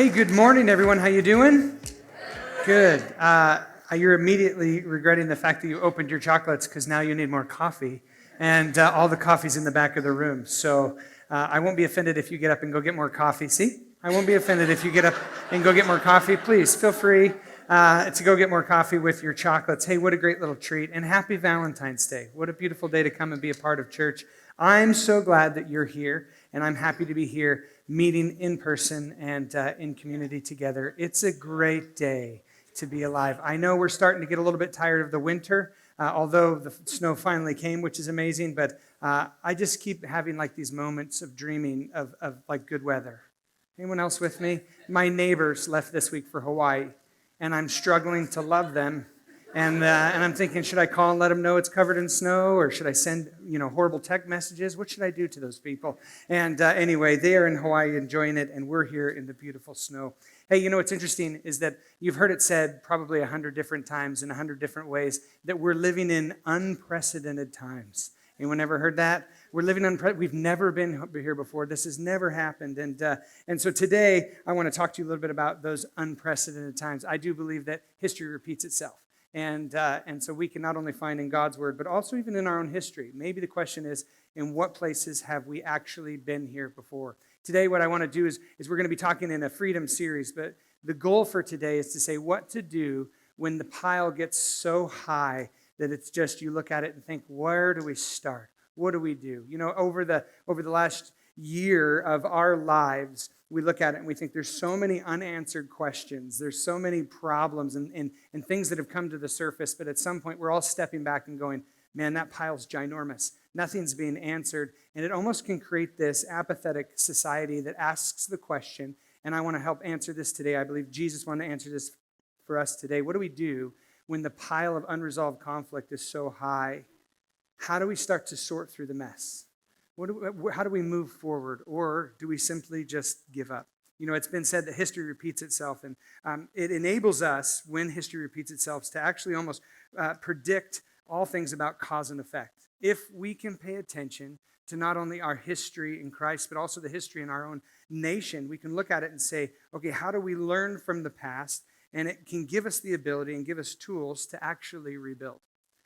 Hey, good morning, everyone. How you doing? Good. You're immediately regretting the fact that you opened your chocolates because now you need more coffee, and all the coffee's in the back of the room. So I won't be offended if you get up and go get more coffee. See? I won't be offended if you get up and go get more coffee. Please feel free to go get more coffee with your chocolates. Hey, what a great little treat. And happy Valentine's Day. What a beautiful day to come and be a part of church. I'm so glad that you're here, and I'm happy to be here meeting in person and in community together. It's a great day to be alive. I know we're starting to get a little bit tired of the winter, although the snow finally came, which is amazing, but I just keep having like these moments of dreaming of like good weather. Anyone else with me? My neighbors left this week for Hawaii, and I'm struggling to love them. And I'm thinking, should I call and let them know it's covered in snow, or should I send horrible text messages? What should I do to those people? And anyway, they are in Hawaii enjoying it, and we're here in the beautiful snow. Hey, what's interesting is that you've heard it said probably 100 different times in 100 different ways that we're living in unprecedented times. Anyone ever heard that? We're living we've never been here before. This has never happened. And so today, I want to talk to you a little bit about those unprecedented times. I do believe that history repeats itself. And so we can not only find in God's word, but also even in our own history. Maybe the question is, in what places have we actually been here before? Today, what I want to do is we're going to be talking in a freedom series, but the goal for today is to say what to do when the pile gets so high that it's just, you look at it and think, where do we start? What do we do? Over the last year of our lives, we look at it and we think there's so many unanswered questions. There's so many problems and things that have come to the surface. But at some point, we're all stepping back and going, man, that pile's ginormous. Nothing's being answered. And it almost can create this apathetic society that asks the question, and I want to help answer this today. I believe Jesus wanted to answer this for us today. What do we do when the pile of unresolved conflict is so high? How do we start to sort through the mess? How do we move forward, or do we simply just give up? It's been said that history repeats itself, and it enables us, when history repeats itself, to actually almost predict all things about cause and effect. If we can pay attention to not only our history in Christ, but also the history in our own nation, we can look at it and say, okay, how do we learn from the past? And it can give us the ability and give us tools to actually rebuild.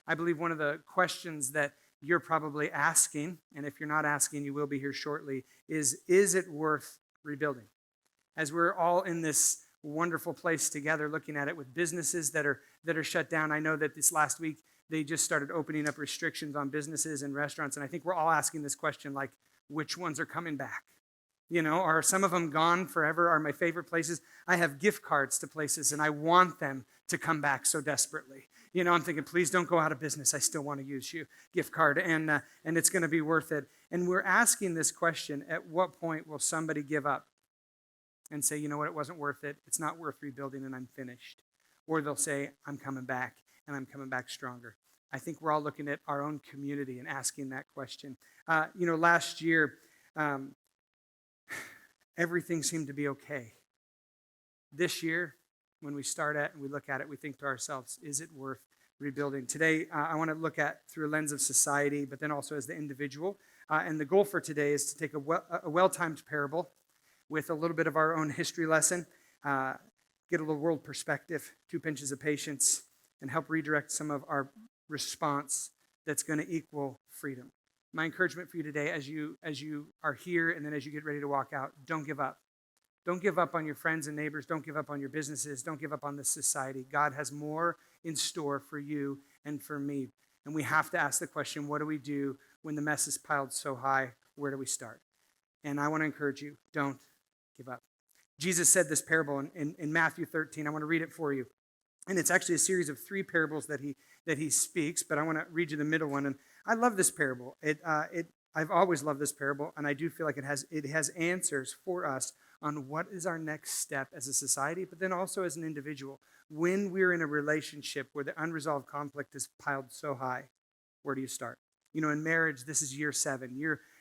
I believe one of the questions that you're probably asking, and if you're not asking, you will be here shortly, is it worth rebuilding? As we're all in this wonderful place together looking at it with businesses that are shut down. I know that this last week they just started opening up restrictions on businesses and restaurants, and I think we're all asking this question, like, which ones are coming back? Are some of them gone forever? Are my favorite places? I have gift cards to places, and I want them to come back so desperately. I'm thinking, please don't go out of business. I still want to use you gift card, and it's going to be worth it. And we're asking this question: at what point will somebody give up and say, you know what, it wasn't worth it. It's not worth rebuilding, and I'm finished. Or they'll say, I'm coming back, and I'm coming back stronger. I think we're all looking at our own community and asking that question. Last year, everything seemed to be okay. This year, when we start at and we look at it, we think to ourselves, is it worth rebuilding? Today, I want to look at through a lens of society, but then also as the individual. And the goal for today is to take a well-timed parable with a little bit of our own history lesson, get a little world perspective, 2 pinches of patience, and help redirect some of our response that's going to equal freedom. My encouragement for you today, as you are here and then as you get ready to walk out, don't give up. Don't give up on your friends and neighbors. Don't give up on your businesses. Don't give up on this society. God has more in store for you and for me. And we have to ask the question, what do we do when the mess is piled so high? Where do we start? And I want to encourage you, don't give up. Jesus said this parable in Matthew 13. I want to read it for you. And it's actually a series of 3 parables that he speaks, but I want to read you the middle one. And I love this parable. I've always loved this parable, and I do feel like it has answers for us on what is our next step as a society, but then also as an individual. When we're in a relationship where the unresolved conflict is piled so high, where do you start? In marriage, this is year 7.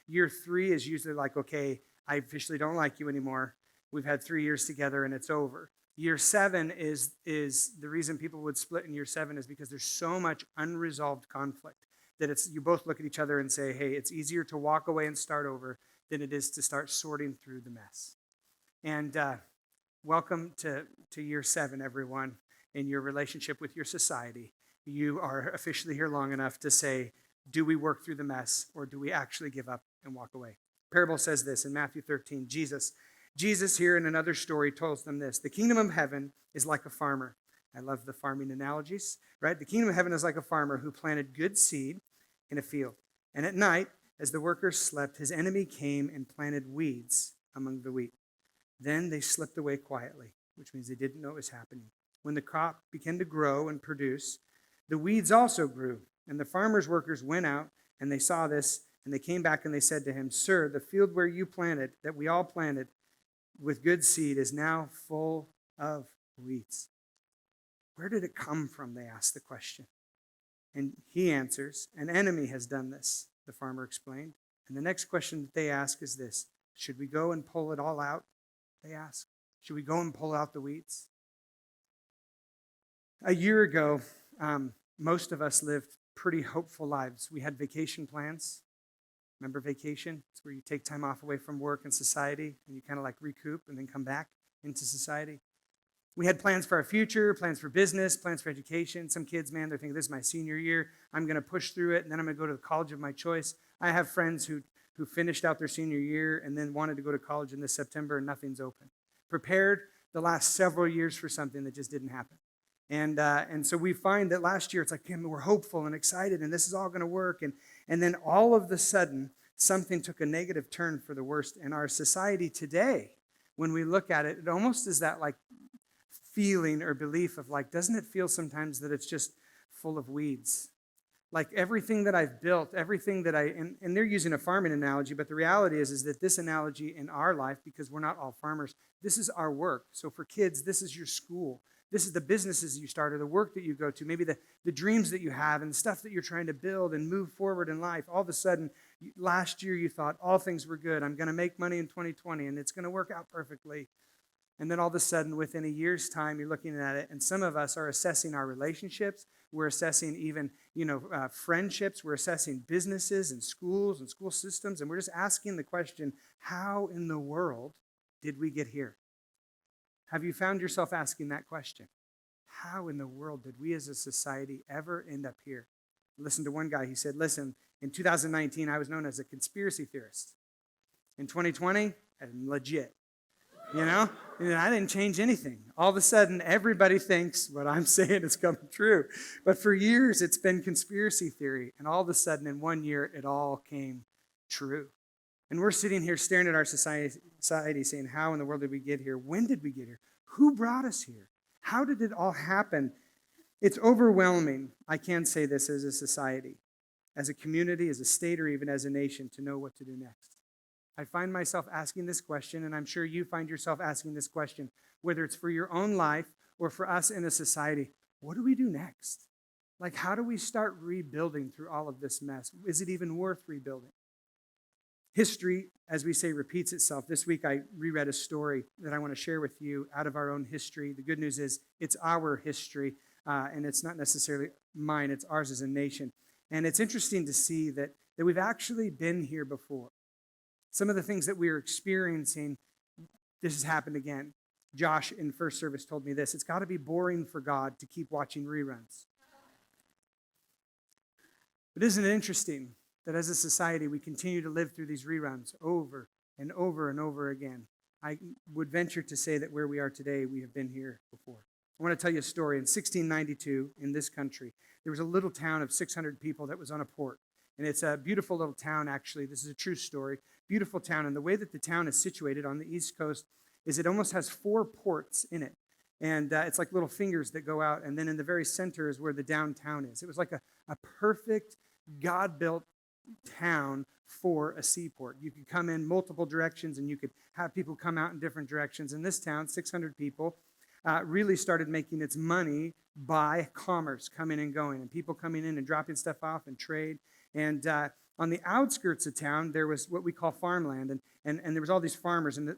Year 3 is usually like, okay, I officially don't like you anymore. We've had 3 years together and it's over. Year 7 is the reason people would split in year 7 is because there's so much unresolved conflict that you both look at each other and say, hey, it's easier to walk away and start over than it is to start sorting through the mess. And Welcome to year 7, everyone, in your relationship with your society. You are officially here long enough to say, do we work through the mess or do we actually give up and walk away? Parable says this in Matthew 13. Jesus here in another story tells them this. The kingdom of heaven is like a farmer. I love the farming analogies, right? The kingdom of heaven is like a farmer who planted good seed in a field. And at night, as the workers slept, his enemy came and planted weeds among the wheat. Then they slipped away quietly, which means they didn't know what was happening. When the crop began to grow and produce, the weeds also grew. And the farmer's workers went out and they saw this, and they came back and they said to him, Sir, the field where you planted, that we all planted with good seed, is now full of weeds. Where did it come from? They asked the question. And he answers, An enemy has done this, the farmer explained. And the next question that they ask is this: Should we go and pull it all out? They ask. Should we go and pull out the weeds? A year ago, most of us lived pretty hopeful lives. We had vacation plans. Remember vacation? It's where you take time off away from work and society, and you kind of like recoup and then come back into society. We had plans for our future, plans for business, plans for education. Some kids, man, they're thinking, this is my senior year. I'm going to push through it, and then I'm going to go to the college of my choice. I have friends who finished out their senior year and then wanted to go to college in this September, and nothing's open. Prepared the last several years for something that just didn't happen. And so we find that last year, it's like, man, we're hopeful and excited, and this is all going to work. And then all of a sudden, something took a negative turn for the worst in our society today. When we look at it, it almost is that like feeling or belief of like, doesn't it feel sometimes that it's just full of weeds? Like everything that I've built, everything that and they're using a farming analogy, but the reality is that this analogy in our life, because we're not all farmers, this is our work. So for kids, this is your school. This is the businesses you start or the work that you go to, maybe the dreams that you have and the stuff that you're trying to build and move forward in life. All of a sudden, last year you thought all things were good. I'm going to make money in 2020 and it's going to work out perfectly. And then all of a sudden, within a year's time, you're looking at it, and some of us are assessing our relationships. We're assessing even, friendships. We're assessing businesses and schools and school systems, and we're just asking the question, how in the world did we get here? Have you found yourself asking that question? How in the world did we as a society ever end up here? Listen to one guy. He said, listen, in 2019, I was known as a conspiracy theorist. In 2020, I'm legit. And I didn't change anything. All of a sudden, everybody thinks what I'm saying is coming true. But for years, it's been conspiracy theory. And all of a sudden, in 1 year, it all came true. And we're sitting here staring at our society saying, how in the world did we get here? When did we get here? Who brought us here? How did it all happen? It's overwhelming, I can say this, as a society, as a community, as a state, or even as a nation, to know what to do next. I find myself asking this question, and I'm sure you find yourself asking this question, whether it's for your own life or for us in a society. What do we do next? Like, how do we start rebuilding through all of this mess? Is it even worth rebuilding? History, as we say, repeats itself. This week I reread a story that I want to share with you out of our own history. The good news is it's our history, and it's not necessarily mine. It's ours as a nation. And it's interesting to see that we've actually been here before. Some of the things that we're experiencing, this has happened again. Josh in first service told me this. It's got to be boring for God to keep watching reruns. But isn't it interesting that as a society, we continue to live through these reruns over and over and over again? I would venture to say that where we are today, we have been here before. I want to tell you a story. In 1692, in this country, there was a little town of 600 people that was on a port. And it's a beautiful little town, actually. This is a true story. Beautiful town. And the way that the town is situated on the East Coast is it almost has 4 ports in it. And it's like little fingers that go out. And then in the very center is where the downtown is. It was like a perfect, God-built town for a seaport. You could come in multiple directions, and you could have people come out in different directions. In this town, 600 people, really started making its money by commerce coming and going, and people coming in and dropping stuff off and trade. And on the outskirts of town, there was what we call farmland, and there was all these farmers, and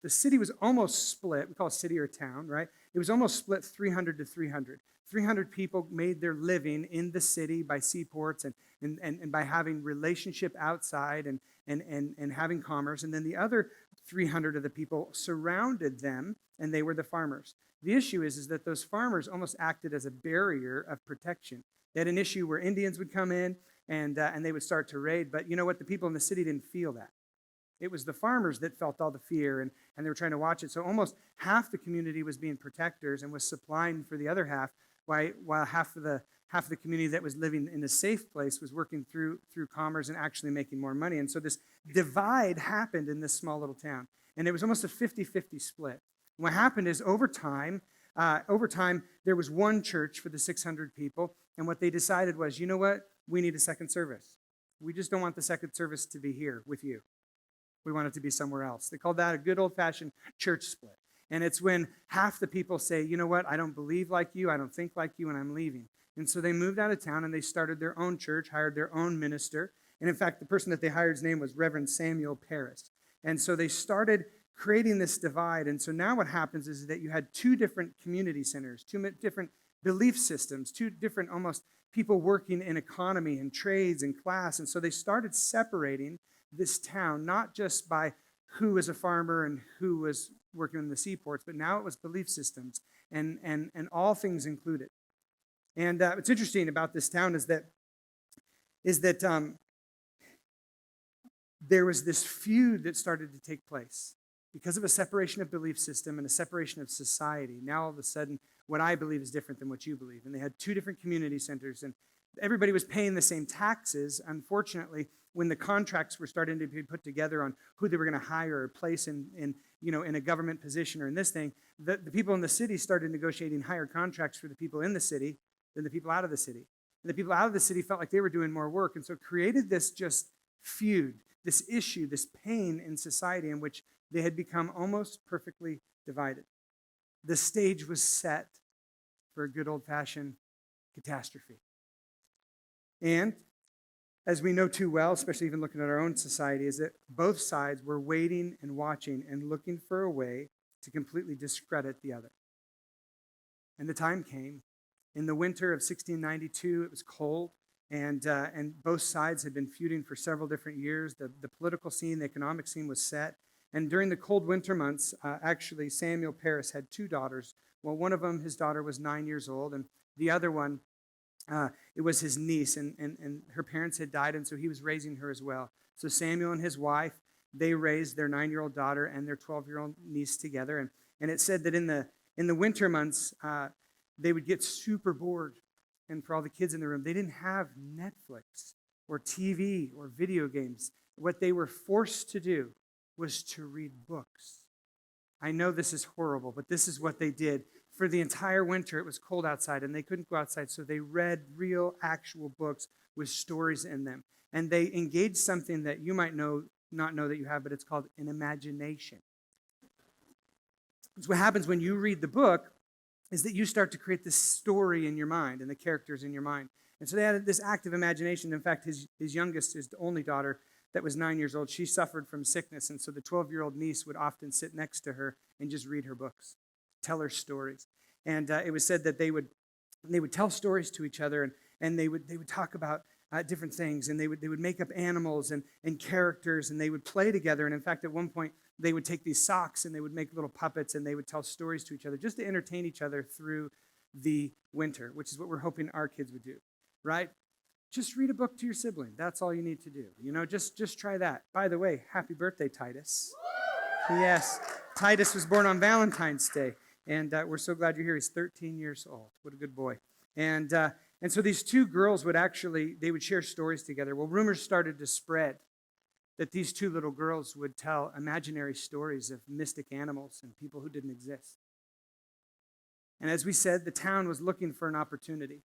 the city was almost split. We call it city or town, right? It was almost split 300 to 300. 300 people made their living in the city by seaports and by having relationship outside and having commerce. And then the other 300 of the people surrounded them, and they were the farmers. The issue is that those farmers almost acted as a barrier of protection. They had an issue where Indians would come in and they would start to raid. But you know what? The people in the city didn't feel that. It was the farmers that felt all the fear, and they were trying to watch it. So almost half the community was being protectors and was supplying for the other half, while half of the community that was living in a safe place was working through commerce and actually making more money. And so this divide happened in this small little town. And it was almost a 50-50 split. And what happened is over time, there was one church for the 600 people. And what they decided was, you know what? We need a second service. We just don't want the second service to be here with you. We want it to be somewhere else. They called that a good old-fashioned church split. And it's when half the people say, you know what, I don't believe like you, I don't think like you, and I'm leaving. And so they moved out of town and they started their own church, hired their own minister. And in fact, the person that they hired's name was Reverend Samuel Paris. And so they started creating this divide. And so now what happens is that you had two different community centers, two different belief systems, two different almost people working in economy and trades and class. And so they started separating this town, not just by who was a farmer and who was working in the seaports, but now it was belief systems and all things included. And what's interesting about this town is that there was this feud that started to take place because of a separation of belief system and a separation of society. Now all of a sudden, what I believe is different than what you believe. And they had two different community centers, and everybody was paying the same taxes. Unfortunately, when the contracts were starting to be put together on who they were going to hire or place in a government position or in this thing, the people in the city started negotiating higher contracts for the people in the city than the people out of the city. And the people out of the city felt like they were doing more work, and so it created this just feud, this issue, this pain in society in which they had become almost perfectly divided. The stage was set for a good old-fashioned catastrophe. And as we know too well, especially even looking at our own society, is that both sides were waiting and watching and looking for a way to completely discredit the other. And the time came. In the winter of 1692, it was cold, and both sides had been feuding for several different years. The political scene, the economic scene was set. And during the cold winter months, actually, Samuel Paris had two daughters. Well, one of them, his daughter was 9 years old, and the other one, it was his niece, and her parents had died, and so he was raising her as well. So Samuel and his wife, they raised their 9-year-old daughter and their 12-year-old niece together. And it said that in the winter months, they would get super bored. And for all the kids in the room, they didn't have Netflix or TV or video games. What they were forced to do was to read books. I know this is horrible, but this is what they did. For the entire winter, it was cold outside, and they couldn't go outside, so they read real, actual books with stories in them. And they engaged something that you might not know that you have, but it's called an imagination. So what happens when you read the book is that you start to create this story in your mind and the characters in your mind. And so they had this active imagination. In fact, his youngest, his only daughter, that was 9 years old, she suffered from sickness. And so the 12-year-old niece would often sit next to her and just read her books, tell her stories. And it was said that they would tell stories to each other, and they would talk about different things, and they would make up animals and characters, and they would play together. And in fact, at one point, they would take these socks and they would make little puppets, and they would tell stories to each other just to entertain each other through the winter, which is what we're hoping our kids would do, right? Just read a book to your sibling. That's all you need to do. Just try that. By the way, happy birthday, Titus. Yes, Titus was born on Valentine's Day, and we're so glad you're here. He's 13 years old. What a good boy. And so these two girls they would share stories together. Well, rumors started to spread that these two little girls would tell imaginary stories of mystic animals and people who didn't exist. And as we said, the town was looking for an opportunity.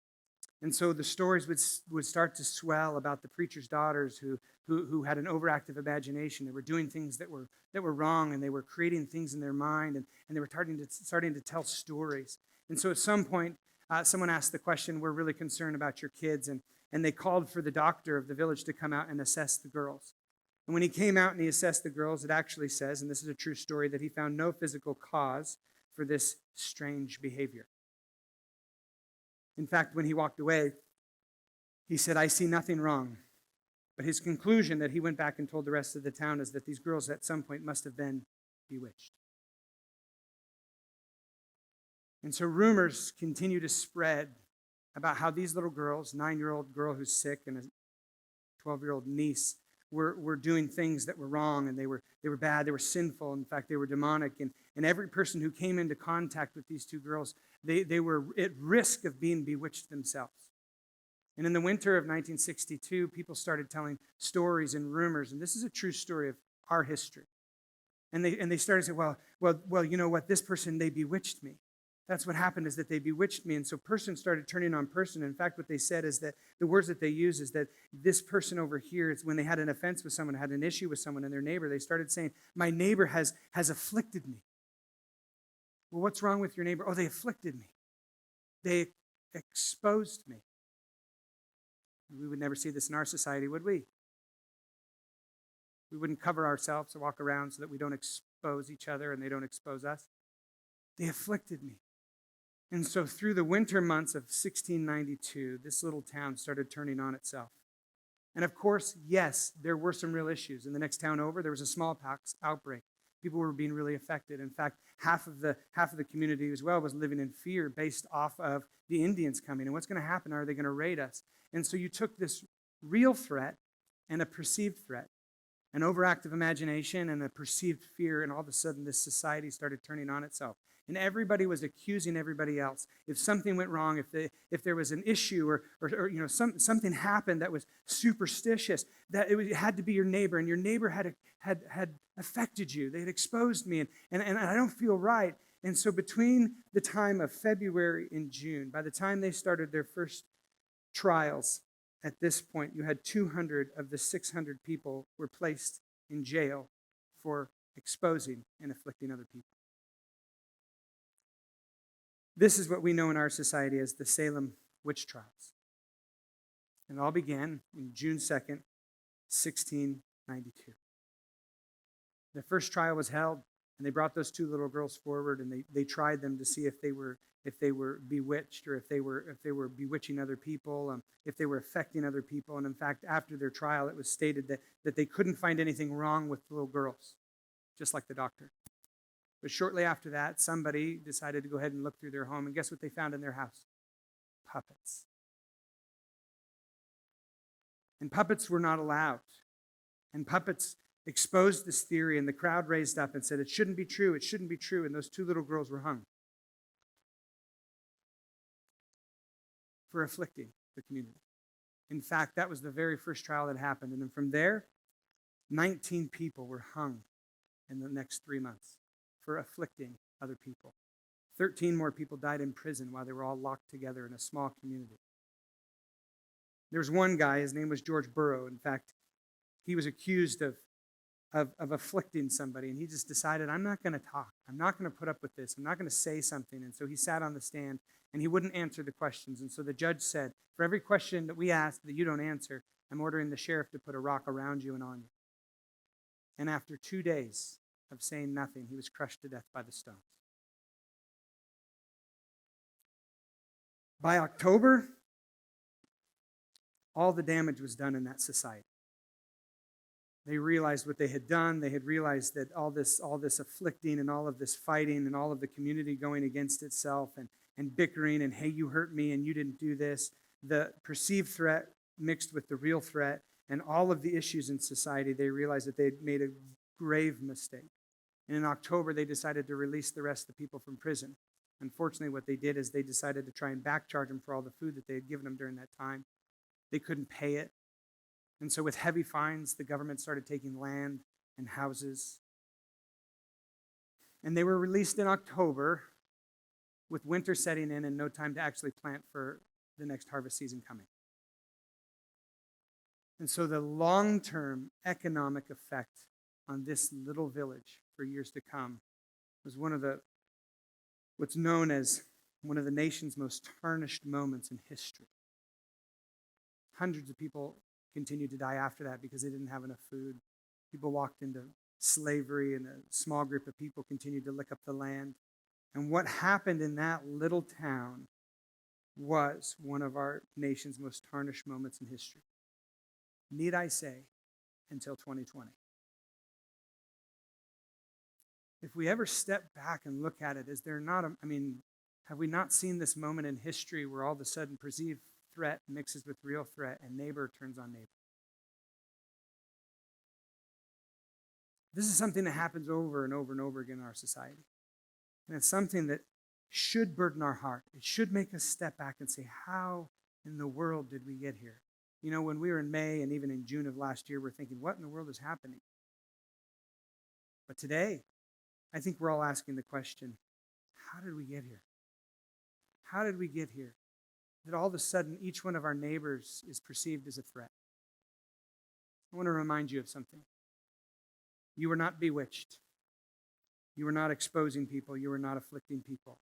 And so the stories would start to swell about the preacher's daughters who had an overactive imagination. They were doing things that were wrong, and they were creating things in their mind, and they were starting to tell stories. And so at some point, someone asked the question, we're really concerned about your kids, and they called for the doctor of the village to come out and assess the girls. And when he came out and he assessed the girls, it actually says, and this is a true story, that he found no physical cause for this strange behavior. In fact, when he walked away, he said, "I see nothing wrong." But his conclusion that he went back and told the rest of the town is that these girls at some point must have been bewitched. And so rumors continue to spread about how these little girls, 9-year-old girl who's sick and a 12-year-old niece, were doing things that were wrong, and they were bad, they were sinful. In fact, they were demonic. And every person who came into contact with these two girls, they were at risk of being bewitched themselves. And in the winter of 1962, people started telling stories and rumors, and this is a true story of our history. And they started to say, well, you know what, this person, they bewitched me. That's what happened, is that they bewitched me. And so person started turning on person. In fact, what they said is that the words that they use is that this person over here, it's when they had an offense with someone, had an issue with someone and their neighbor, they started saying, my neighbor has afflicted me. Well, what's wrong with your neighbor? Oh, they afflicted me. They exposed me. We would never see this in our society, would we? We wouldn't cover ourselves or walk around so that we don't expose each other and they don't expose us. They afflicted me. And so through the winter months of 1692, this little town started turning on itself. And of course, yes, there were some real issues. In the next town over, there was a smallpox outbreak. People were being really affected. In fact, half of the community as well was living in fear based off of the Indians coming. And what's going to happen? Are they going to raid us? And so you took this real threat and a perceived threat, an overactive imagination and a perceived fear, and all of a sudden this society started turning on itself. And everybody was accusing everybody else. If something went wrong, if there was an issue or something happened that was superstitious, that it had to be your neighbor, and your neighbor had affected you. They had exposed me, and I don't feel right. And so between the time of February and June, by the time they started their first trials, at this point, you had 200 of the 600 people were placed in jail for exposing and afflicting other people. This is what we know in our society as the Salem witch trials. And it all began on June 2nd, 1692. The first trial was held, and they brought those two little girls forward, and they tried them to see if they were bewitched, or if they were bewitching other people, if they were affecting other people. And in fact, after their trial, it was stated that they couldn't find anything wrong with the little girls, just like the doctor. But shortly after that, somebody decided to go ahead and look through their home, and guess what they found in their house? Puppets. And puppets were not allowed. And puppets exposed this theory, and the crowd raised up and said, it shouldn't be true, it shouldn't be true. And those two little girls were hung for afflicting the community. In fact, that was the very first trial that happened. And then from there, 19 people were hung in the next 3 months for afflicting other people. 13 more people died in prison while they were all locked together in a small community. There was one guy, his name was George Burrow. In fact, he was accused of afflicting somebody, and he just decided, I'm not going to talk. I'm not going to put up with this. I'm not going to say something. And so he sat on the stand, and he wouldn't answer the questions. And so the judge said, for every question that we ask that you don't answer, I'm ordering the sheriff to put a rock around you and on you. And after 2 days of saying nothing, he was crushed to death by the stones. By October, all the damage was done in that society. They realized what they had done. They had realized that all this afflicting and all of this fighting and all of the community going against itself and bickering and, hey, you hurt me and you didn't do this, the perceived threat mixed with the real threat and all of the issues in society, they realized that they had made a grave mistake. And in October, they decided to release the rest of the people from prison. Unfortunately, what they did is they decided to try and backcharge them for all the food that they had given them during that time. They couldn't pay it. And so with heavy fines, the government started taking land and houses. And they were released in October with winter setting in and no time to actually plant for the next harvest season coming. And so the long-term economic effect on this little village for years to come was what's known as one of the nation's most tarnished moments in history. Hundreds of people continued to die after that because they didn't have enough food. People walked into slavery, and a small group of people continued to lick up the land. And what happened in that little town was one of our nation's most tarnished moments in history. Need I say, until 2020. If we ever step back and look at it, is there not have we not seen this moment in history where all of a sudden perceived threat mixes with real threat and neighbor turns on neighbor? This is something that happens over and over and over again in our society. And it's something that should burden our heart. It should make us step back and say, how in the world did we get here? You know, when we were in May and even in June of last year, we're thinking, what in the world is happening? But today, I think we're all asking the question, how did we get here? How did we get here? That all of a sudden, each one of our neighbors is perceived as a threat. I want to remind you of something. You were not bewitched. You were not exposing people. You were not afflicting people.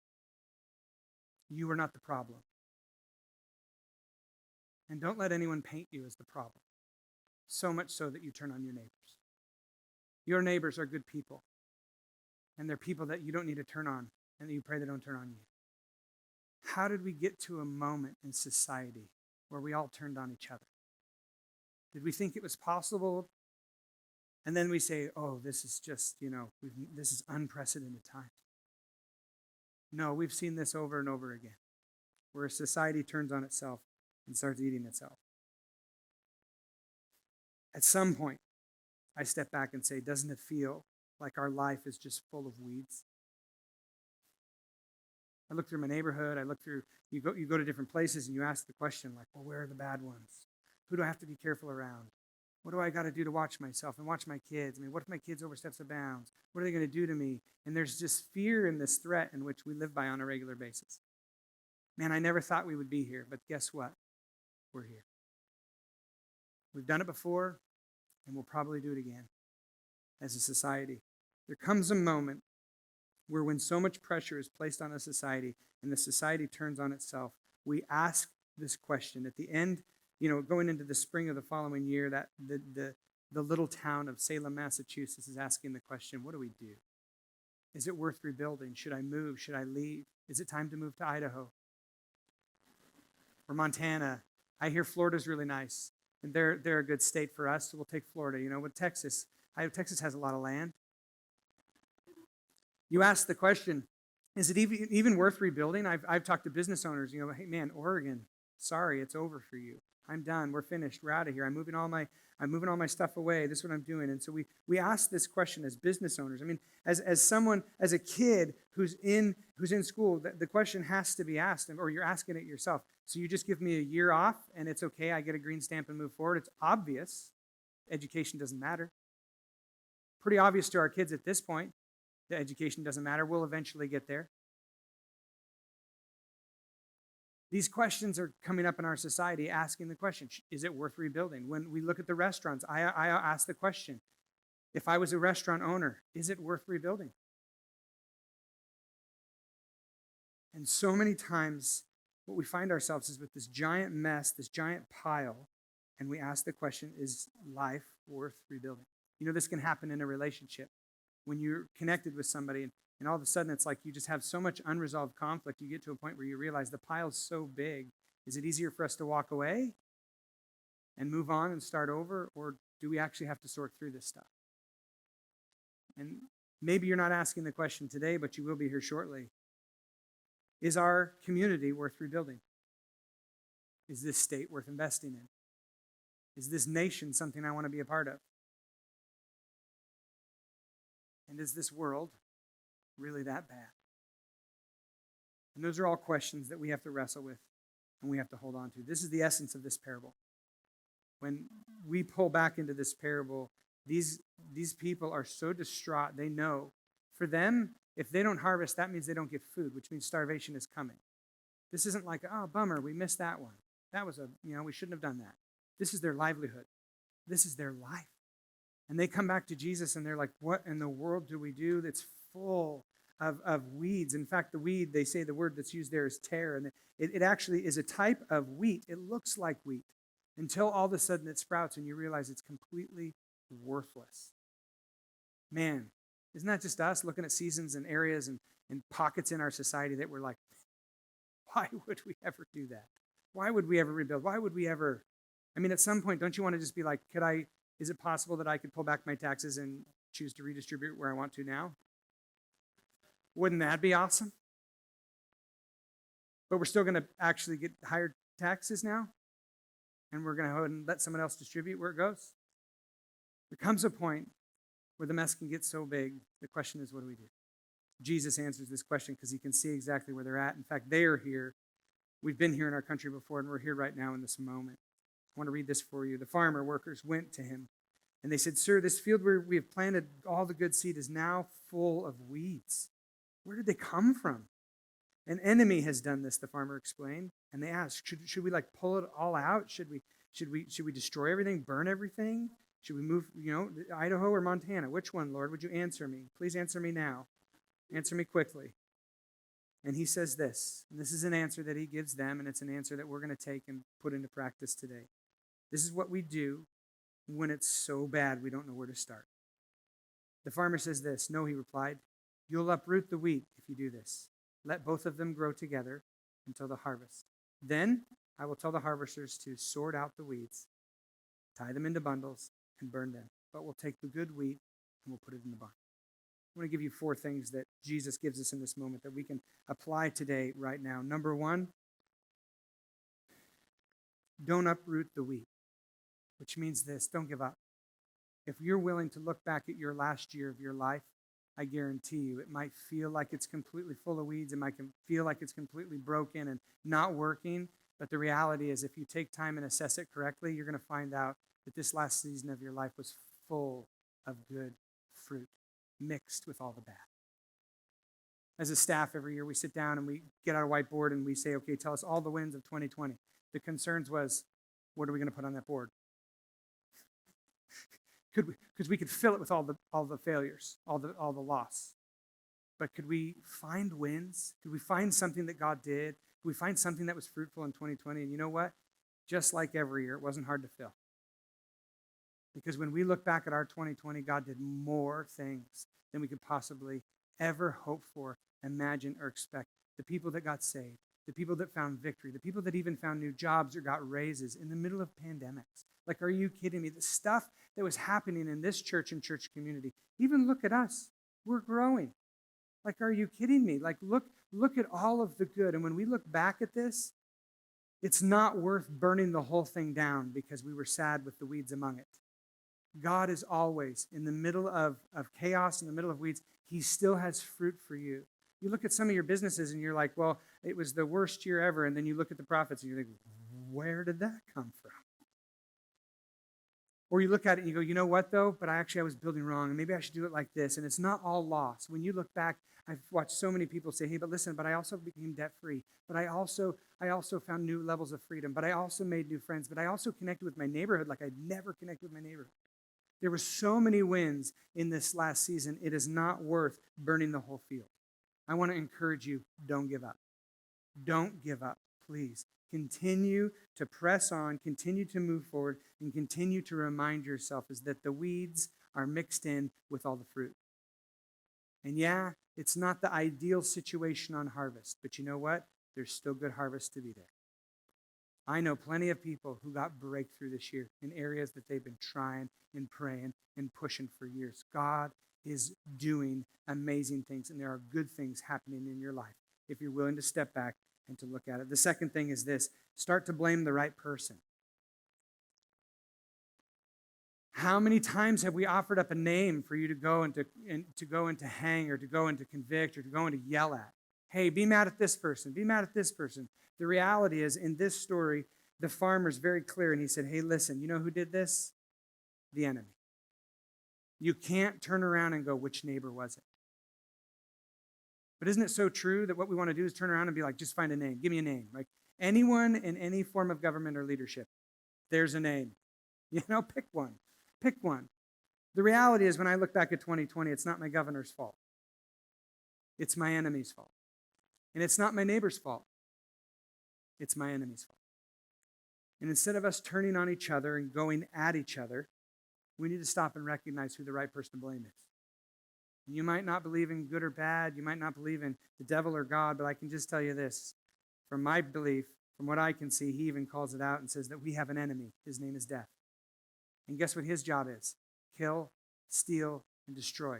You were not the problem. And don't let anyone paint you as the problem, so much so that you turn on your neighbors. Your neighbors are good people, and they're people that you don't need to turn on, and that you pray they don't turn on you. How did we get to a moment in society where we all turned on each other? Did we think it was possible? And then we say, oh, this is just, this is unprecedented times. No, we've seen this over and over again, where a society turns on itself and starts eating itself. At some point, I step back and say, doesn't it feel like our life is just full of weeds? I look through my neighborhood, you go to different places and you ask the question like, well, where are the bad ones? Who do I have to be careful around? What do I got to do to watch myself and watch my kids? I mean, what if my kids overstep the bounds? What are they going to do to me? And there's just fear in this threat in which we live by on a regular basis. Man, I never thought we would be here, but guess what? We're here. We've done it before, and we'll probably do it again as a society. There comes a moment where when so much pressure is placed on a society and the society turns on itself, we ask this question. At the end, going into the spring of the following year, that the little town of Salem, Massachusetts is asking the question, what do we do? Is it worth rebuilding? Should I move? Should I leave? Is it time to move to Idaho? Or Montana? I hear Florida's really nice, and they're a good state for us, so we'll take Florida. With Texas, Texas has a lot of land. You ask the question, is it even worth rebuilding? I've talked to business owners, hey man, Oregon, sorry, it's over for you. I'm done. We're finished. We're out of here. I'm moving all my stuff away. This is what I'm doing. And so we ask this question as business owners. I mean, as a kid who's in school, the question has to be asked, or you're asking it yourself. So you just give me a year off, and it's okay. I get a green stamp and move forward. It's obvious. Education doesn't matter. Pretty obvious to our kids at this point. The education doesn't matter. We'll eventually get there. These questions are coming up in our society, asking the question, is it worth rebuilding? When we look at the restaurants, I ask the question, if I was a restaurant owner, is it worth rebuilding? And so many times, what we find ourselves is with this giant mess, this giant pile, and we ask the question, is life worth rebuilding? This can happen in a relationship. When you're connected with somebody and all of a sudden it's like you just have so much unresolved conflict, you get to a point where you realize the pile's so big. Is it easier for us to walk away and move on and start over, or do we actually have to sort through this stuff? And maybe you're not asking the question today, but you will be here shortly. Is our community worth rebuilding? Is this state worth investing in? Is this nation something I want to be a part of? And is this world really that bad? And those are all questions that we have to wrestle with and we have to hold on to. This is the essence of this parable. When we pull back into this parable, these people are so distraught. They know for them, if they don't harvest, that means they don't get food, which means starvation is coming. This isn't like, oh, bummer, we missed that one. That was we shouldn't have done that. This is their livelihood. This is their life. And they come back to Jesus and they're like, what in the world do we do that's full of weeds? In fact, the weed, they say the word that's used there is tare. And it actually is a type of wheat. It looks like wheat until all of a sudden it sprouts and you realize it's completely worthless. Man, isn't that just us looking at seasons and areas and pockets in our society that we're like, Why would we ever do that? Why would we ever rebuild? Why would we ever? I mean, at some point, don't you want to just be like, is it possible that I could pull back my taxes and choose to redistribute where I want to now? Wouldn't that be awesome? But we're still going to actually get higher taxes now, and we're going to go ahead and let someone else distribute where it goes. There comes a point where the mess can get so big, the question is, what do we do? Jesus answers this question because he can see exactly where they're at. In fact, they are here. We've been here in our country before, and we're here right now in this moment. I want to read this for you. The farmer workers went to him, and they said, "Sir, this field where we have planted all the good seed is now full of weeds. Where did they come from?" "An enemy has done this," the farmer explained. And they asked, should we like pull it all out? Should we destroy everything, burn everything? Should we move, Idaho or Montana? Which one, Lord? Would you answer me? Please answer me now. Answer me quickly. And he says this, and this is an answer that he gives them, and it's an answer that we're going to take and put into practice today. This is what we do when it's so bad we don't know where to start. The farmer says this, "No," he replied, "you'll uproot the wheat if you do this. Let both of them grow together until the harvest. Then I will tell the harvesters to sort out the weeds, tie them into bundles, and burn them. But we'll take the good wheat and we'll put it in the barn." I want to give you 4 things that Jesus gives us in this moment that we can apply today, right now. Number 1, don't uproot the wheat, which means this: don't give up. If you're willing to look back at your last year of your life, I guarantee you it might feel like it's completely full of weeds. It might feel like it's completely broken and not working. But the reality is, if you take time and assess it correctly, you're going to find out that this last season of your life was full of good fruit, mixed with all the bad. As a staff, every year we sit down and we get out a whiteboard and we say, okay, tell us all the wins of 2020. The concerns was, what are we going to put on that board? Because we could fill it with all the failures, all the loss. But could we find wins? Could we find something that God did? Could we find something that was fruitful in 2020? And you know what? Just like every year, it wasn't hard to fill. Because when we look back at our 2020, God did more things than we could possibly ever hope for, imagine, or expect. The people that got saved, the people that found victory, the people that even found new jobs or got raises in the middle of pandemics. Like, are you kidding me? The stuff that was happening in this church and church community. Even look at us. We're growing. Like, are you kidding me? Like, look at all of the good. And when we look back at this, it's not worth burning the whole thing down because we were sad with the weeds among it. God is always in the middle of chaos, in the middle of weeds. He still has fruit for you. You look at some of your businesses and you're like, well, it was the worst year ever. And then you look at the profits and you're like, where did that come from? Or you look at it and you go, you know what though? But I was building wrong, and maybe I should do it like this. And it's not all loss. When you look back, I've watched so many people say, hey, but listen, but I also became debt-free. But I also found new levels of freedom. But I also made new friends. But I also connected with my neighborhood like I'd never connected with my neighborhood. There were so many wins in this last season. It is not worth burning the whole field. I want to encourage you, don't give up. Don't give up, please. Continue to press on, continue to move forward, and continue to remind yourself is that the weeds are mixed in with all the fruit. And yeah, it's not the ideal situation on harvest, but you know what? There's still good harvest to be there. I know plenty of people who got breakthrough this year in areas that they've been trying and praying and pushing for years. God is doing amazing things, and there are good things happening in your life if you're willing to step back and to look at it. The second thing is this: start to blame the right person. How many times have we offered up a name for you to go and to hang, or to go and to convict, or to go and to yell at? Hey, be mad at this person. Be mad at this person. The reality is, in this story, the farmer's very clear, and he said, hey, listen, you know who did this? The enemy. You can't turn around and go, which neighbor was it? But isn't it so true that what we want to do is turn around and be like, just find a name. Give me a name. Like, anyone in any form of government or leadership, there's a name. Pick one. Pick one. The reality is, when I look back at 2020, it's not my governor's fault. It's my enemy's fault. And it's not my neighbor's fault. It's my enemy's fault. And instead of us turning on each other and going at each other, we need to stop and recognize who the right person to blame is. You might not believe in good or bad. You might not believe in the devil or God, but I can just tell you this. From my belief, from what I can see, he even calls it out and says that we have an enemy. His name is death. And guess what his job is? Kill, steal, and destroy.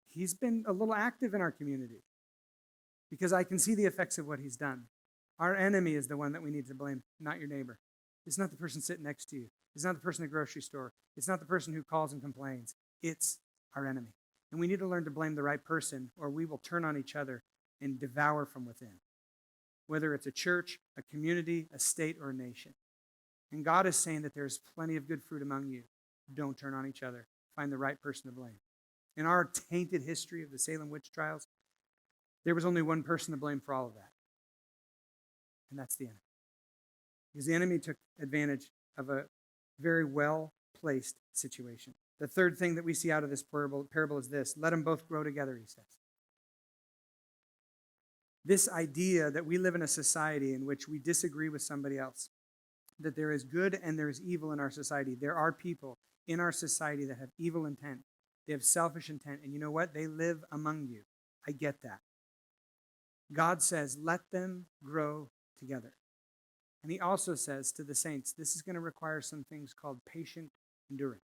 He's been a little active in our community because I can see the effects of what he's done. Our enemy is the one that we need to blame, not your neighbor. It's not the person sitting next to you. It's not the person at the grocery store. It's not the person who calls and complains. It's our enemy. And we need to learn to blame the right person, or we will turn on each other and devour from within, whether it's a church, a community, a state, or a nation. And God is saying that there's plenty of good fruit among you. Don't turn on each other. Find the right person to blame. In our tainted history of the Salem witch trials, there was only one person to blame for all of that, and that's the enemy. Because the enemy took advantage of a very well-placed situation. The third thing that we see out of this parable is this: let them both grow together, he says. This idea that we live in a society in which we disagree with somebody else, that there is good and there is evil in our society. There are people in our society that have evil intent. They have selfish intent. And you know what? They live among you. I get that. God says, let them grow together. And he also says to the saints, this is going to require some things called patient endurance.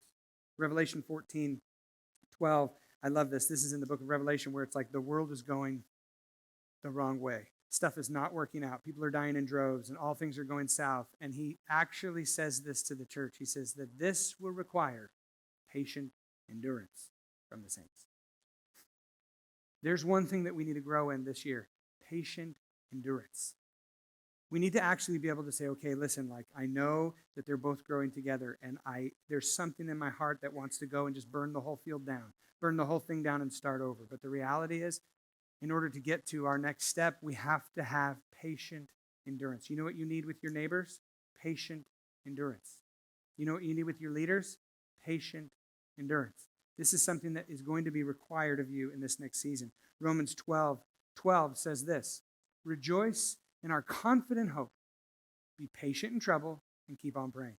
Revelation 14:12. I love this. This is in the book of Revelation where it's like the world is going the wrong way. Stuff is not working out. People are dying in droves and all things are going south. And he actually says this to the church. He says that this will require patient endurance from the saints. There's one thing that we need to grow in this year: patient endurance. We need to actually be able to say, okay, listen, like I know that they're both growing together, and there's something in my heart that wants to go and just burn the whole field down, burn the whole thing down and start over. But the reality is, in order to get to our next step, we have to have patient endurance. You know what you need with your neighbors? Patient endurance. You know what you need with your leaders? Patient endurance. This is something that is going to be required of you in this next season. Romans 12:12 says this: rejoice in our confident hope. Be patient in trouble and keep on praying.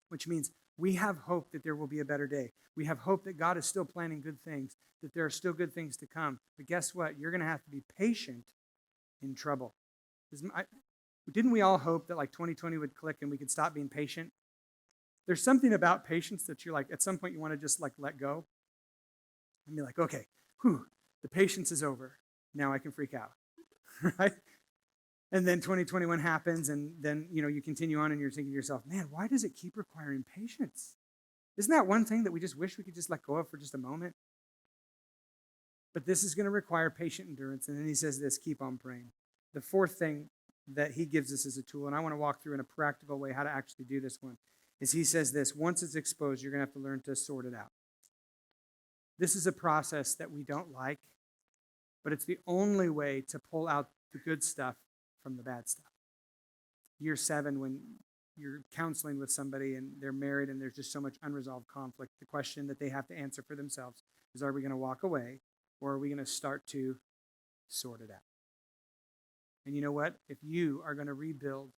Which means we have hope that there will be a better day. We have hope that God is still planning good things, that there are still good things to come. But guess what? You're going to have to be patient in trouble. Didn't we all hope that like 2020 would click and we could stop being patient? There's something about patience that you're like, at some point you want to just like let go and be like, okay, the patience is over. Now I can freak out, right? And then 2021 happens, and then you continue on and you're thinking to yourself, man, why does it keep requiring patience? Isn't that one thing that we just wish we could just let go of for just a moment? But this is going to require patient endurance. And then he says this: keep on praying. The fourth thing that he gives us as a tool, and I want to walk through in a practical way how to actually do this one, is he says this: once it's exposed, you're going to have to learn to sort it out. This is a process that we don't like, but it's the only way to pull out the good stuff from the bad stuff. Year 7, when you're counseling with somebody and they're married and there's just so much unresolved conflict, the question that they have to answer for themselves is, are we going to walk away, or are we going to start to sort it out? And you know what? If you are going to rebuild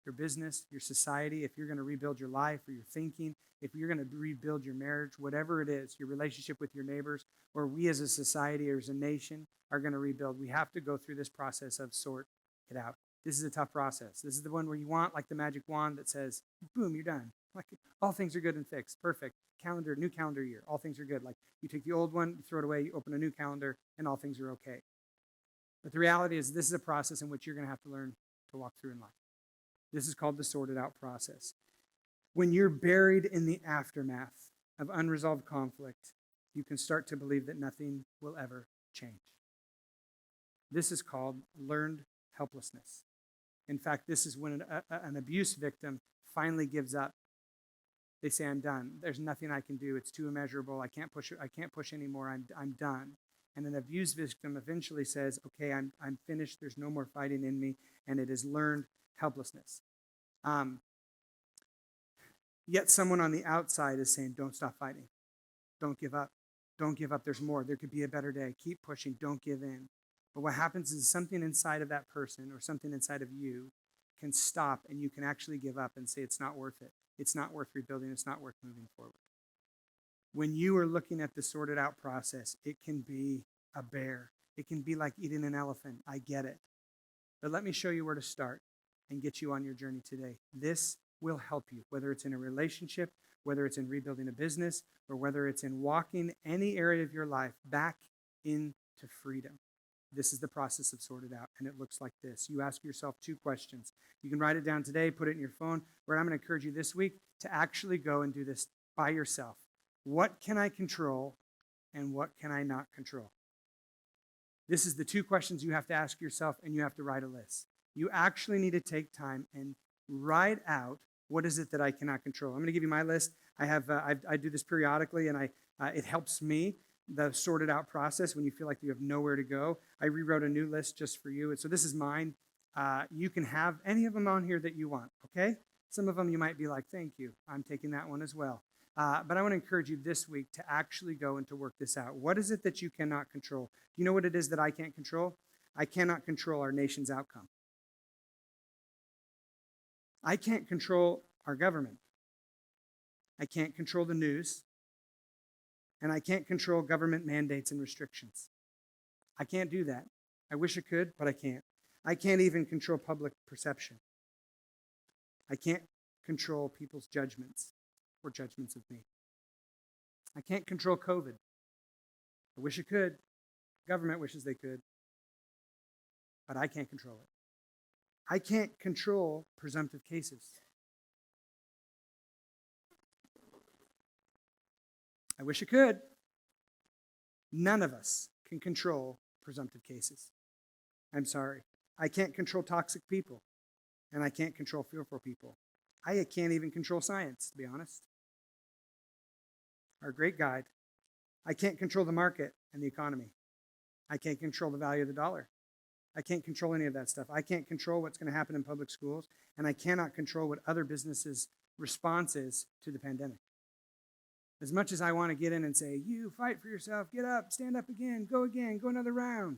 your business, your society, if you're going to rebuild your life or your thinking, if you're going to rebuild your marriage, whatever it is, your relationship with your neighbors, or we as a society or as a nation are going to rebuild, we have to go through this process of sort it out. This is a tough process. This is the one where you want like the magic wand that says, boom, you're done. Like all things are good and fixed. Perfect. New calendar year. All things are good. Like you take the old one, you throw it away, you open a new calendar, and all things are okay. But the reality is this is a process in which you're going to have to learn to walk through in life. This is called the sorted out process. When you're buried in the aftermath of unresolved conflict, you can start to believe that nothing will ever change. This is called learned helplessness. In fact, this is when an abuse victim finally gives up. They say, I'm done. There's nothing I can do. It's too immeasurable. I can't push anymore. I'm done. And an abuse victim eventually says, okay, I'm finished. There's no more fighting in me. And it is learned helplessness. Yet someone on the outside is saying, don't stop fighting. Don't give up. Don't give up. There's more. There could be a better day. Keep pushing. Don't give in. But what happens is something inside of that person or something inside of you can stop, and you can actually give up and say it's not worth it. It's not worth rebuilding. It's not worth moving forward. When you are looking at the sorted out process, it can be a bear. It can be like eating an elephant. I get it. But let me show you where to start and get you on your journey today. This will help you, whether it's in a relationship, whether it's in rebuilding a business, or whether it's in walking any area of your life back into freedom. This is the process of sorted out, and it looks like this. You ask yourself 2 questions. You can write it down today, put it in your phone, but I'm going to encourage you this week to actually go and do this by yourself. What can I control, and what can I not control? This is the 2 questions you have to ask yourself, and you have to write a list. You actually need to take time and write out what is it that I cannot control. I'm going to give you my list. I do this periodically, and it helps me, the sorted out process when you feel like you have nowhere to go. I rewrote a new list just for you, and so this is mine. You can have any of them on here that you want, okay? Some of them you might be like, thank you. I'm taking that one as well. But I want to encourage you this week to actually go and to work this out. What is it that you cannot control? Do you know what it is that I can't control? I cannot control our nation's outcome. I can't control our government. I can't control the news. And I can't control government mandates and restrictions. I can't do that. I wish I could, but I can't. I can't even control public perception. I can't control people's judgments or judgments of me. I can't control COVID. I wish I could. Government wishes they could. But I can't control it. I can't control presumptive cases. I wish I could. None of us can control presumptive cases. I'm sorry. I can't control toxic people, and I can't control fearful people. I can't even control science, to be honest. Our great guide. I can't control the market and the economy. I can't control the value of the dollar. I can't control any of that stuff. I can't control what's going to happen in public schools, and I cannot control what other businesses' response is to the pandemic. As much as I want to get in and say, you fight for yourself, get up, stand up again, go another round.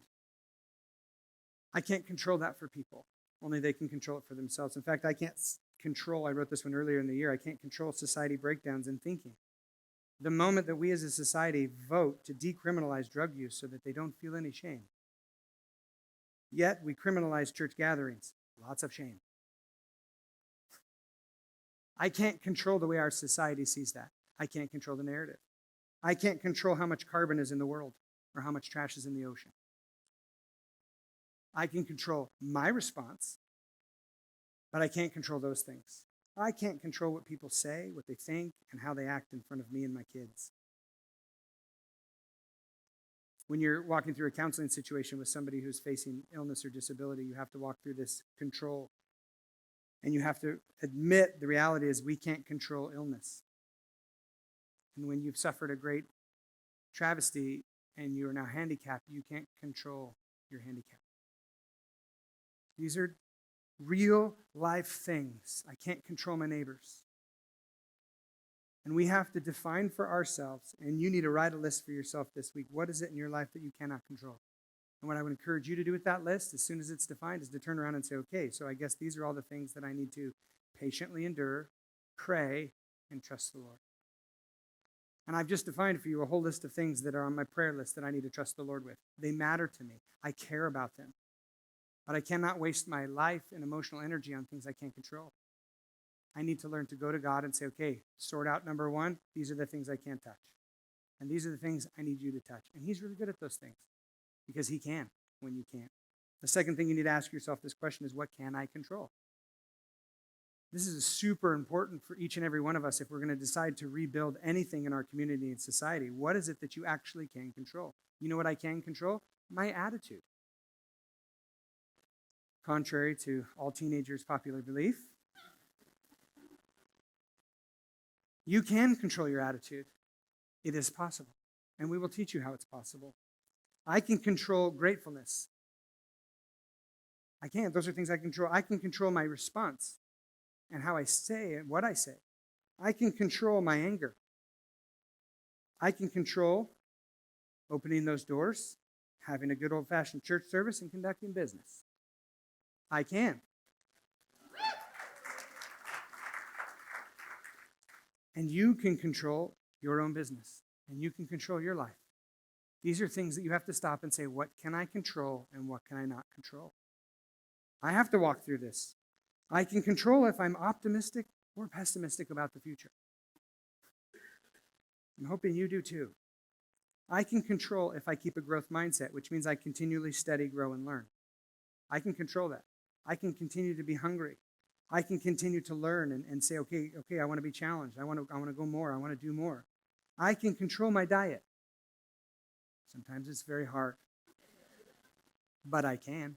I can't control that for people. Only they can control it for themselves. In fact, I can't control, I wrote this one earlier in the year, I can't control society breakdowns in thinking. The moment that we as a society vote to decriminalize drug use so that they don't feel any shame. Yet we criminalize church gatherings. Lots of shame. I can't control the way our society sees that. I can't control the narrative. I can't control how much carbon is in the world or how much trash is in the ocean. I can control my response, but I can't control those things. I can't control what people say, what they think, and how they act in front of me and my kids. When you're walking through a counseling situation with somebody who's facing illness or disability, you have to walk through this control. And you have to admit the reality is we can't control illness. And when you've suffered a great travesty and you are now handicapped, you can't control your handicap. These are real life things. I can't control my neighbors. And we have to define for ourselves, and you need to write a list for yourself this week. What is it in your life that you cannot control? And what I would encourage you to do with that list, as soon as it's defined, is to turn around and say, okay, so I guess these are all the things that I need to patiently endure, pray, and trust the Lord. And I've just defined for you a whole list of things that are on my prayer list that I need to trust the Lord with. They matter to me. I care about them. But I cannot waste my life and emotional energy on things I can't control. I need to learn to go to God and say, okay, sort out number 1. These are the things I can't touch. And these are the things I need you to touch. And he's really good at those things because he can when you can't. The second thing you need to ask yourself this question is, what can I control? This is super important for each and every one of us if we're going to decide to rebuild anything in our community and society. What is it that you actually can control? You know what I can control? My attitude. Contrary to all teenagers' popular belief, you can control your attitude. It is possible. And we will teach you how it's possible. I can control gratefulness. I can. Those are things I control. I can control my response and how I say and what I say. I can control my anger. I can control opening those doors, having a good old-fashioned church service, and conducting business. I can. And you can control your own business. And you can control your life. These are things that you have to stop and say, what can I control and what can I not control? I have to walk through this. I can control if I'm optimistic or pessimistic about the future. I'm hoping you do too. I can control if I keep a growth mindset, which means I continually study, grow, and learn. I can control that. I can continue to be hungry. I can continue to learn and say, okay, I want to be challenged. I want to go more. I want to do more. I can control my diet. Sometimes it's very hard, but I can.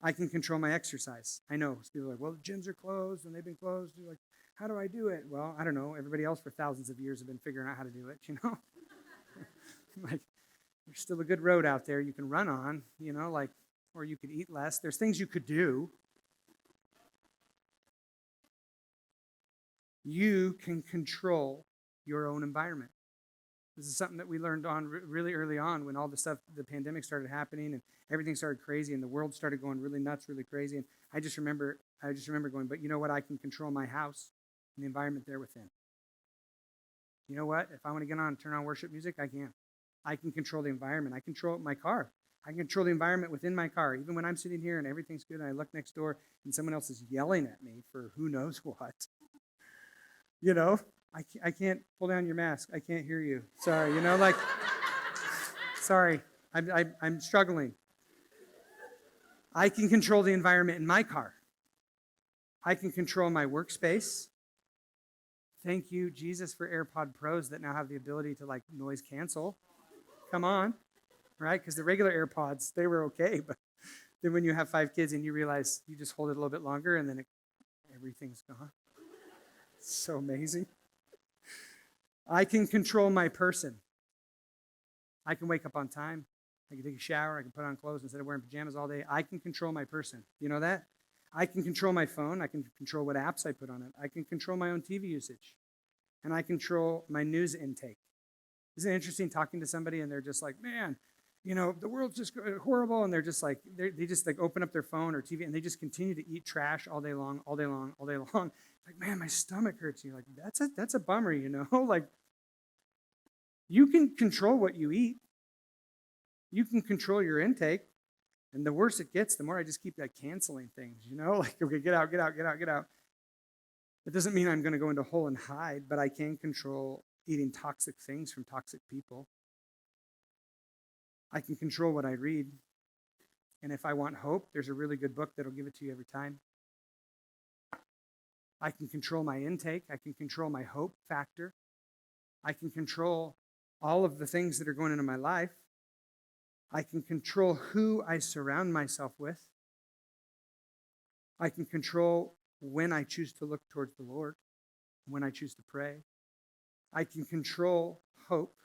I can control my exercise. I know people are like, well, the gyms are closed and they've been closed. You're like, how do I do it? Well, I don't know. Everybody else for thousands of years have been figuring out how to do it, you know? Like, there's still a good road out there you can run on, you know, like, or you could eat less. There's things you could do. You can control your own environment. This is something that we learned on really early on when all the pandemic started happening and everything started crazy and the world started going really nuts, really crazy. And I just remember going, but you know what? I can control my house and the environment there within. You know what? If I want to get on and turn on worship music, I can. I can control the environment. I control my car. I can control the environment within my car. Even when I'm sitting here and everything's good and I look next door and someone else is yelling at me for who knows what. You know, I can't pull down your mask. I can't hear you. Sorry, you know, like, sorry, I'm struggling. I can control the environment in my car. I can control my workspace. Thank you, Jesus, for AirPod Pros that now have the ability to, like, noise cancel. Come on, right? Because the regular AirPods, they were okay. But then when you have 5 kids and you realize you just hold it a little bit longer and then everything's gone. It's so amazing. I can control my person. I can wake up on time. I can take a shower. I can put on clothes instead of wearing pajamas all day. I can control my person. You know that? I can control my phone. I can control what apps I put on it. I can control my own TV usage. And I control my news intake. Isn't it interesting talking to somebody and they're just like, man, you know, the world's just horrible. And they're just like, they just like open up their phone or TV and they just continue to eat trash all day long, all day long, all day long. Like, man, my stomach hurts. And you're like, that's a bummer, you know? Like, you can control what you eat. You can control your intake. And the worse it gets, the more I just keep like canceling things, you know? Like, okay, get out, get out, get out, get out. It doesn't mean I'm going to go into a hole and hide, but I can control eating toxic things from toxic people. I can control what I read. And if I want hope, there's a really good book that'll give it to you every time. I can control my intake. I can control my hope factor. I can control all of the things that are going into my life. I can control who I surround myself with. I can control when I choose to look towards the Lord, when I choose to pray. I can control hope,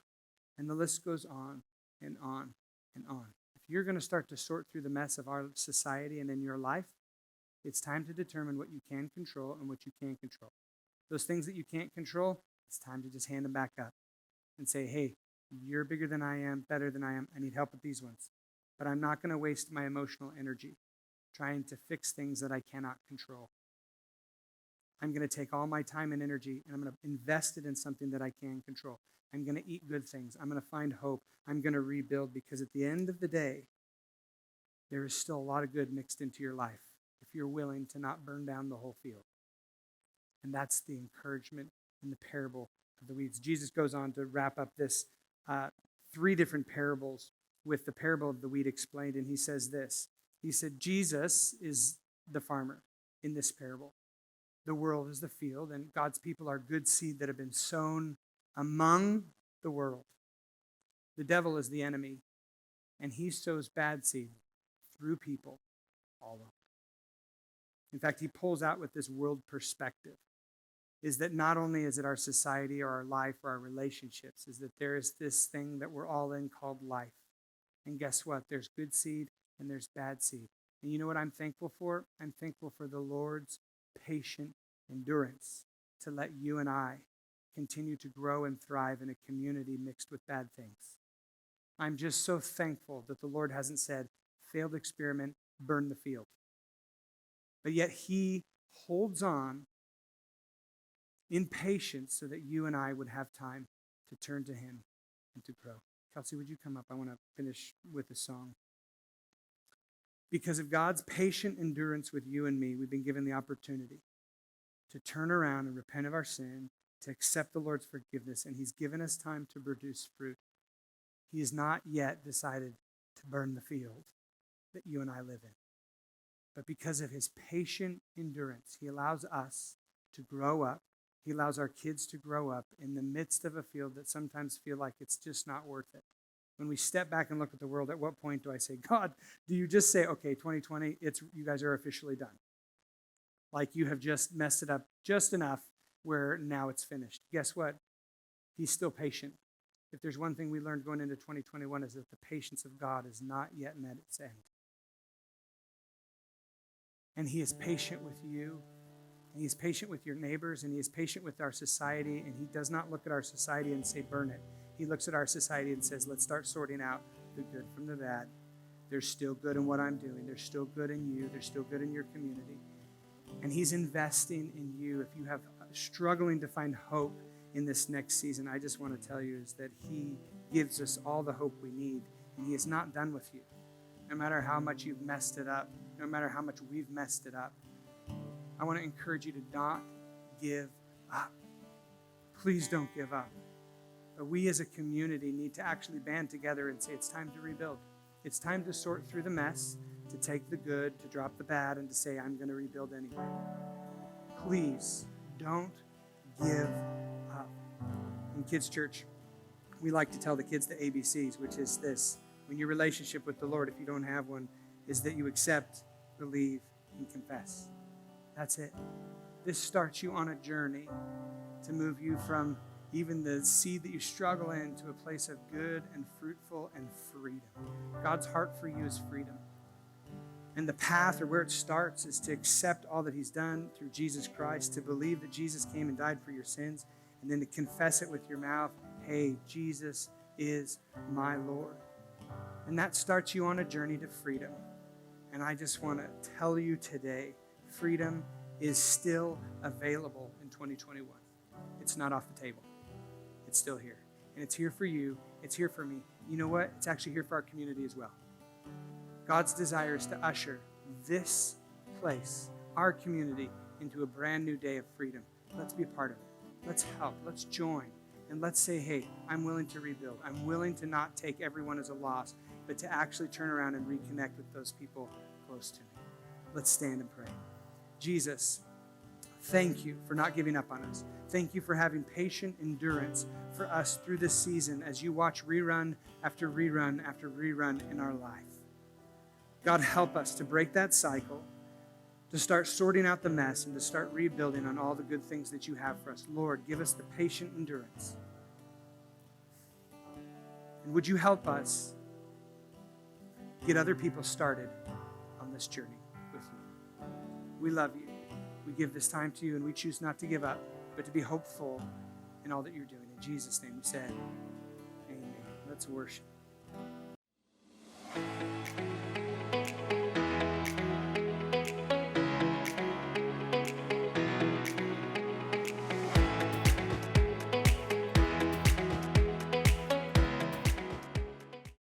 and the list goes on and on and on. If you're going to start to sort through the mess of our society and in your life, it's time to determine what you can control and what you can't control. Those things that you can't control, it's time to just hand them back up and say, hey, you're bigger than I am, better than I am. I need help with these ones. But I'm not going to waste my emotional energy trying to fix things that I cannot control. I'm going to take all my time and energy and I'm going to invest it in something that I can control. I'm going to eat good things. I'm going to find hope. I'm going to rebuild because at the end of the day, there is still a lot of good mixed into your life if you're willing to not burn down the whole field. And that's the encouragement in the parable of the weeds. Jesus goes on to wrap up this 3 different parables with the parable of the wheat explained, and he says this. He said, Jesus is the farmer in this parable. The world is the field, and God's people are good seed that have been sown among the world. The devil is the enemy, and he sows bad seed through people all over. In fact, he pulls out with this world perspective, is that not only is it our society or our life or our relationships, is that there is this thing that we're all in called life. And guess what? There's good seed and there's bad seed. And you know what I'm thankful for? I'm thankful for the Lord's patient endurance to let you and I continue to grow and thrive in a community mixed with bad things. I'm just so thankful that the Lord hasn't said, failed experiment, burn the field. But yet he holds on in patience so that you and I would have time to turn to him and to grow. Kelsey, would you come up? I want to finish with a song. Because of God's patient endurance with you and me, we've been given the opportunity to turn around and repent of our sin, to accept the Lord's forgiveness, and he's given us time to produce fruit. He has not yet decided to burn the field that you and I live in. But because of his patient endurance, he allows us to grow up. He allows our kids to grow up in the midst of a field that sometimes feel like it's just not worth it. When we step back and look at the world, at what point do I say, God, do you just say, okay, 2020, you guys are officially done? Like you have just messed it up just enough where now it's finished. Guess what? He's still patient. If there's one thing we learned going into 2021 is that the patience of God is not yet met its end. And he is patient with you, and he is patient with your neighbors, and he is patient with our society, and he does not look at our society and say, burn it. He looks at our society and says, let's start sorting out the good from the bad. There's still good in what I'm doing. There's still good in you. There's still good in your community. And he's investing in you. If you have struggling to find hope in this next season, I just want to tell you is that he gives us all the hope we need, and he is not done with you. No matter how much you've messed it up, no matter how much we've messed it up, I want to encourage you to not give up. Please don't give up. But we as a community need to actually band together and say it's time to rebuild. It's time to sort through the mess, to take the good, to drop the bad, and to say I'm going to rebuild anyway. Please don't give up. In Kids Church, we like to tell the kids the ABCs, which is this. When your relationship with the Lord, if you don't have one, is that you accept, believe, and confess. That's it. This starts you on a journey to move you from even the seed that you struggle in to a place of good and fruitful and freedom. God's heart for you is freedom. And the path or where it starts is to accept all that he's done through Jesus Christ, to believe that Jesus came and died for your sins, and then to confess it with your mouth. Hey, Jesus is my Lord. And that starts you on a journey to freedom. And I just want to tell you today, freedom is still available in 2021. It's not off the table. It's still here. And it's here for you. It's here for me. You know what? It's actually here for our community as well. God's desire is to usher this place, our community, into a brand new day of freedom. Let's be a part of it. Let's help. Let's join. And let's say, hey, I'm willing to rebuild. I'm willing to not take everyone as a loss, but to actually turn around and reconnect with those people close to me. Let's stand and pray. Jesus, thank you for not giving up on us. Thank you for having patient endurance for us through this season as you watch rerun after rerun after rerun in our life. God, help us to break that cycle, to start sorting out the mess, and to start rebuilding on all the good things that you have for us. Lord, give us the patient endurance. And would you help us get other people started on this journey with you? We love you. We give this time to you, and we choose not to give up, but to be hopeful in all that you're doing. In Jesus' name we say, amen. Let's worship.